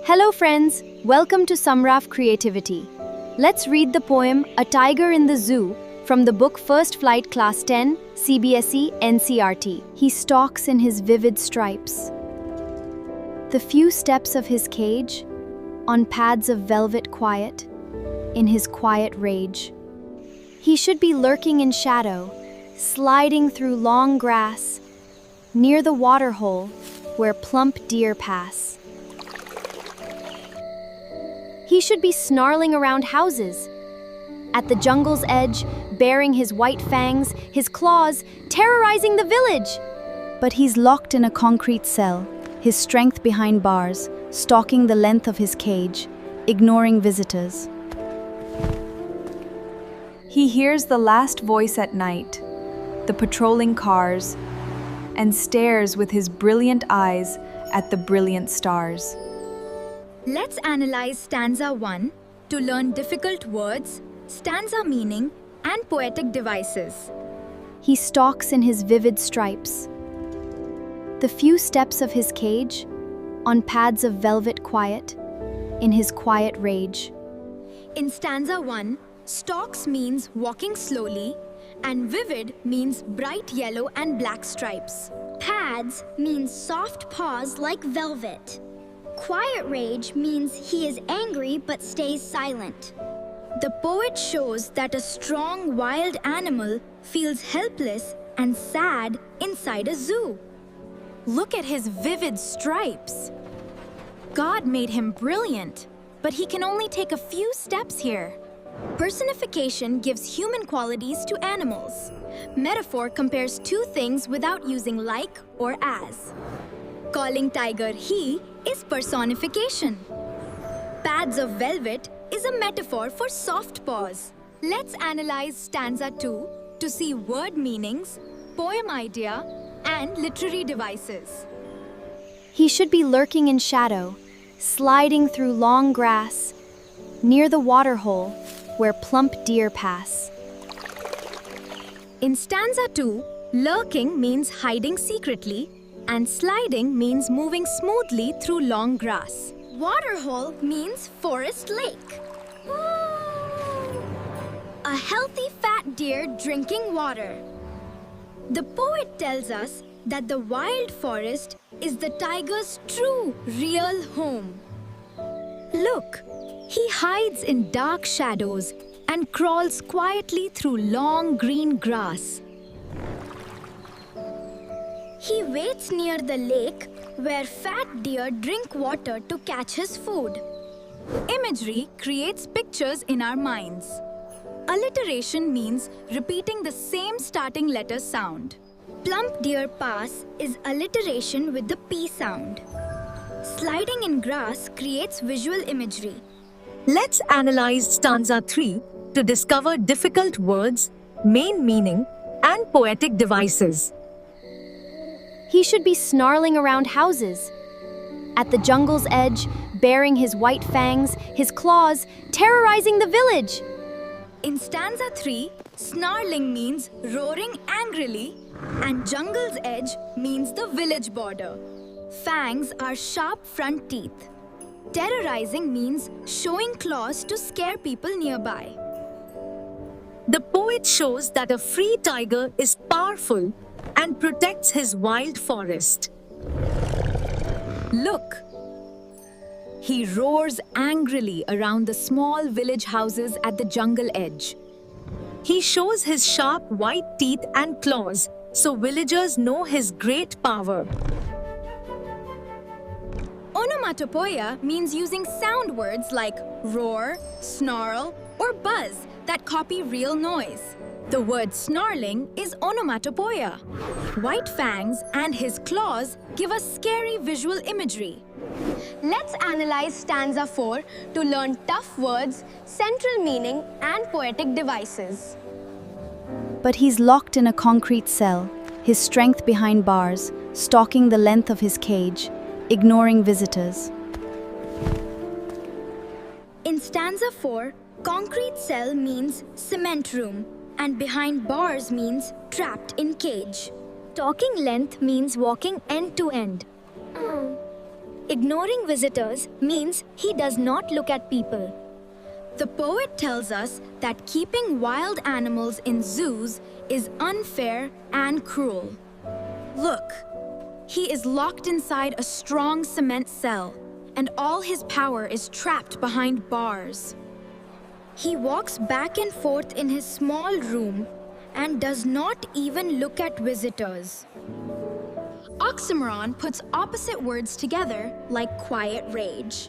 Hello friends, welcome to Sumraf Creativity. Let's read the poem A Tiger in the Zoo from the book First Flight Class 10, CBSE NCERT. He stalks in his vivid stripes. The few steps of his cage, on pads of velvet quiet, in his quiet rage. He should be lurking in shadow, sliding through long grass, near the waterhole where plump deer pass. He should be snarling around houses, at the jungle's edge, baring his white fangs, his claws, terrorizing the village. But he's locked in a concrete cell, his strength behind bars, stalking the length of his cage, ignoring visitors. He hears the last voice at night, the patrolling cars, and stares with his brilliant eyes at the brilliant stars. Let's analyze stanza 1 to learn difficult words, stanza meaning, and poetic devices. He stalks in his vivid stripes. The few steps of his cage, on pads of velvet quiet, in his quiet rage. In stanza 1, stalks means walking slowly, and vivid means bright yellow and black stripes. Pads means soft paws like velvet. Quiet rage means he is angry but stays silent. The poet shows that a strong wild animal feels helpless and sad inside a zoo. Look at his vivid stripes. God made him brilliant, but he can only take a few steps here. Personification gives human qualities to animals. Metaphor compares two things without using like or as. Calling tiger he is personification. Pads of velvet is a metaphor for soft paws. Let's analyze stanza 2 to see word meanings, poem idea, and literary devices. He should be lurking in shadow, sliding through long grass, near the waterhole where plump deer pass. In stanza 2, lurking means hiding secretly, and sliding means moving smoothly through long grass. Waterhole means forest lake. A healthy fat deer drinking water. The poet tells us that the wild forest is the tiger's true, real home. Look, he hides in dark shadows and crawls quietly through long green grass. He waits near the lake where fat deer drink water to catch his food. Imagery creates pictures in our minds. Alliteration means repeating the same starting letter sound. Plump deer pass is alliteration with the P sound. Sliding in grass creates visual imagery. Let's analyze stanza 3 to discover difficult words, main meaning, and poetic devices. He should be snarling around houses, at the jungle's edge, baring his white fangs, his claws, terrorizing the village. In stanza 3, snarling means roaring angrily, and jungle's edge means the village border. Fangs are sharp front teeth. Terrorizing means showing claws to scare people nearby. The poet shows that a free tiger is powerful and protects his wild forest. Look! He roars angrily around the small village houses at the jungle edge. He shows his sharp white teeth and claws so villagers know his great power. Onomatopoeia means using sound words like roar, snarl, or buzz that copy real noise. The word snarling is onomatopoeia. White fangs and his claws give us scary visual imagery. Let's analyze stanza 4 to learn tough words, central meaning, and poetic devices. But he's locked in a concrete cell, his strength behind bars, stalking the length of his cage, ignoring visitors. In stanza 4, concrete cell means cement room, and behind bars means trapped in cage. Talking length means walking end to end. Ignoring visitors means he does not look at people. The poet tells us that keeping wild animals in zoos is unfair and cruel. Look, he is locked inside a strong cement cell, and all his power is trapped behind bars. He walks back and forth in his small room and does not even look at visitors. Oxymoron puts opposite words together like quiet rage.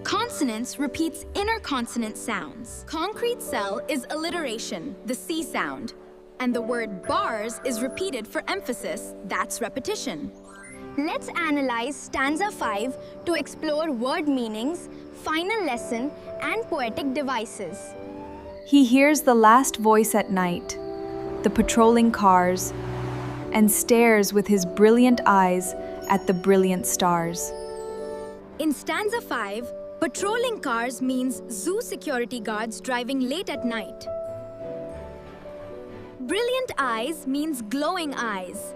Consonance repeats inner consonant sounds. Concrete cell is alliteration, the C sound. And the word bars is repeated for emphasis, that's repetition. Let's analyze stanza 5 to explore word meanings, final lesson, and poetic devices. He hears the last voice at night, the patrolling cars, and stares with his brilliant eyes at the brilliant stars. In stanza 5, patrolling cars means zoo security guards driving late at night. Brilliant eyes means glowing eyes.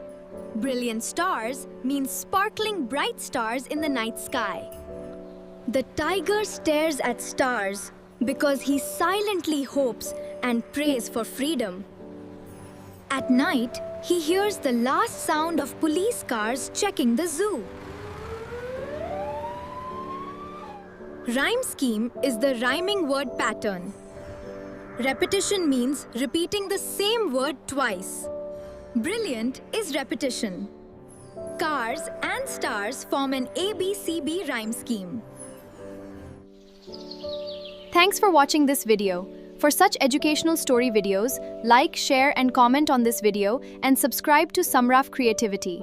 Brilliant stars means sparkling bright stars in the night sky. The tiger stares at stars because he silently hopes and prays for freedom. At night, he hears the last sound of police cars checking the zoo. Rhyme scheme is the rhyming word pattern. Repetition means repeating the same word twice. Brilliant is repetition. Cars and stars form an ABCB rhyme scheme. Thanks for watching this video. For such educational story videos, like, share, and comment on this video and subscribe to Sumraf Creativity.